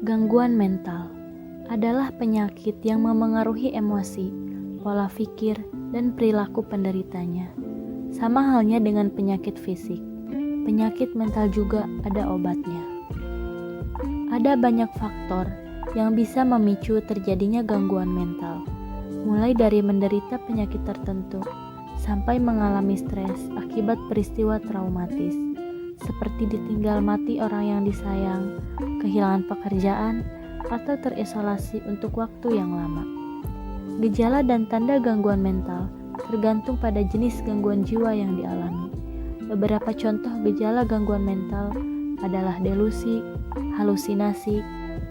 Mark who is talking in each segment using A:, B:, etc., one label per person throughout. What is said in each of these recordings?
A: Gangguan mental adalah penyakit yang memengaruhi emosi, pola pikir, dan perilaku penderitanya. Sama halnya dengan penyakit fisik, penyakit mental juga ada obatnya. Ada banyak faktor yang bisa memicu terjadinya gangguan mental, mulai dari menderita penyakit tertentu sampai mengalami stres akibat peristiwa traumatis, seperti ditinggal mati orang yang disayang, kehilangan pekerjaan, atau terisolasi untuk waktu yang lama. Gejala dan tanda gangguan mental tergantung pada jenis gangguan jiwa yang dialami. Beberapa contoh gejala gangguan mental adalah delusi, halusinasi,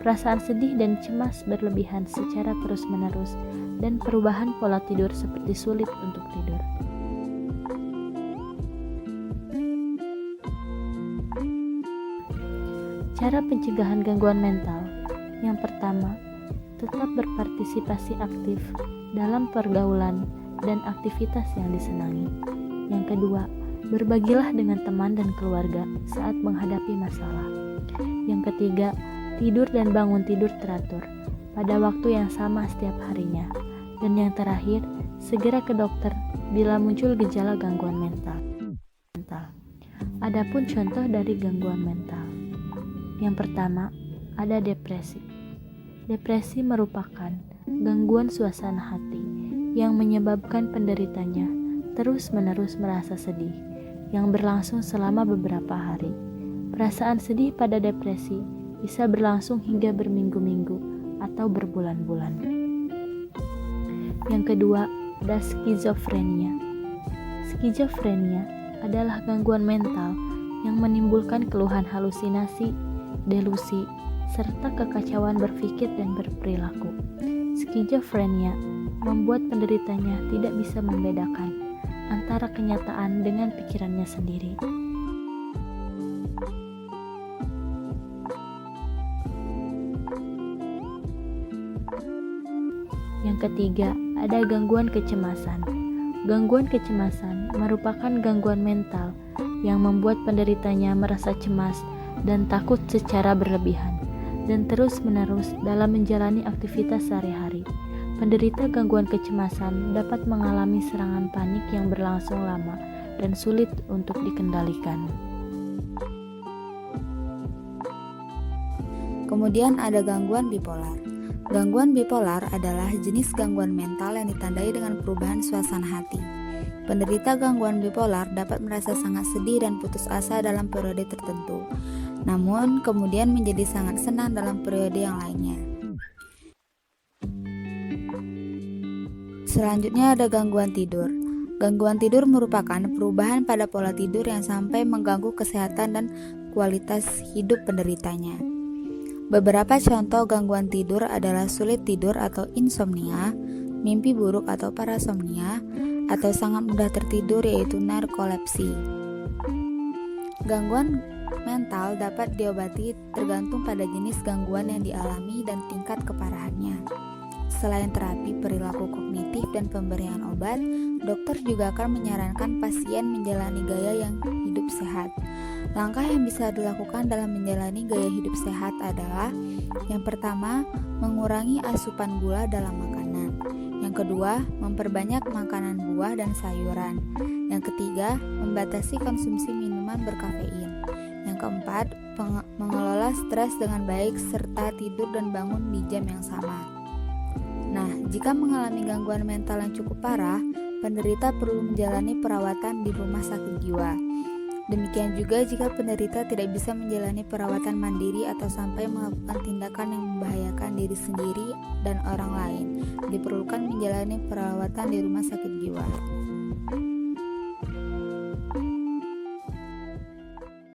A: perasaan sedih dan cemas berlebihan secara terus-menerus, dan perubahan pola tidur seperti sulit untuk tidur. Cara pencegahan gangguan mental. Yang pertama, tetap berpartisipasi aktif dalam pergaulan dan aktivitas yang disenangi. Yang kedua, berbagilah dengan teman dan keluarga saat menghadapi masalah. Yang ketiga, tidur dan bangun tidur teratur pada waktu yang sama setiap harinya. Dan yang terakhir, segera ke dokter bila muncul gejala gangguan mental. Adapun contoh dari gangguan mental. Yang pertama, ada depresi. Depresi merupakan gangguan suasana hati yang menyebabkan penderitanya terus-menerus merasa sedih yang berlangsung selama beberapa hari. Perasaan sedih pada depresi bisa berlangsung hingga berminggu-minggu atau berbulan-bulan. Yang kedua, ada skizofrenia. Skizofrenia adalah gangguan mental yang menimbulkan keluhan halusinasi, delusi, serta kekacauan berpikir dan berperilaku. Skizofrenia membuat penderitanya tidak bisa membedakan antara kenyataan dengan pikirannya sendiri. Yang ketiga, ada gangguan kecemasan. Gangguan kecemasan merupakan gangguan mental yang membuat penderitanya merasa cemas dan takut secara berlebihan, dan terus-menerus dalam menjalani aktivitas sehari-hari. Penderita gangguan kecemasan dapat mengalami serangan panik yang berlangsung lama dan sulit untuk dikendalikan.
B: Kemudian ada gangguan bipolar. Gangguan bipolar adalah jenis gangguan mental yang ditandai dengan perubahan suasana hati. Penderita gangguan bipolar dapat merasa sangat sedih dan putus asa dalam periode tertentu, namun kemudian menjadi sangat senang dalam periode yang lainnya. Selanjutnya ada gangguan tidur. Gangguan tidur merupakan perubahan pada pola tidur yang sampai mengganggu kesehatan dan kualitas hidup penderitanya. Beberapa contoh gangguan tidur adalah sulit tidur atau insomnia, mimpi buruk atau parasomnia, atau sangat mudah tertidur yaitu narkolepsi. Gangguan mental dapat diobati tergantung pada jenis gangguan yang dialami dan tingkat keparahannya. Selain terapi perilaku kognitif dan pemberian obat, dokter juga akan menyarankan pasien menjalani gaya yang hidup sehat. Langkah yang bisa dilakukan dalam menjalani gaya hidup sehat adalah: yang pertama, mengurangi asupan gula dalam makanan. Yang kedua, memperbanyak makanan buah dan sayuran. Yang ketiga, membatasi konsumsi minuman berkafein. Yang keempat, mengelola stres dengan baik serta tidur dan bangun di jam yang sama. Nah, jika mengalami gangguan mental yang cukup parah, penderita perlu menjalani perawatan di rumah sakit jiwa. Demikian juga jika penderita tidak bisa menjalani perawatan mandiri atau sampai melakukan tindakan yang membahayakan diri sendiri dan orang lain, diperlukan menjalani perawatan di rumah sakit jiwa.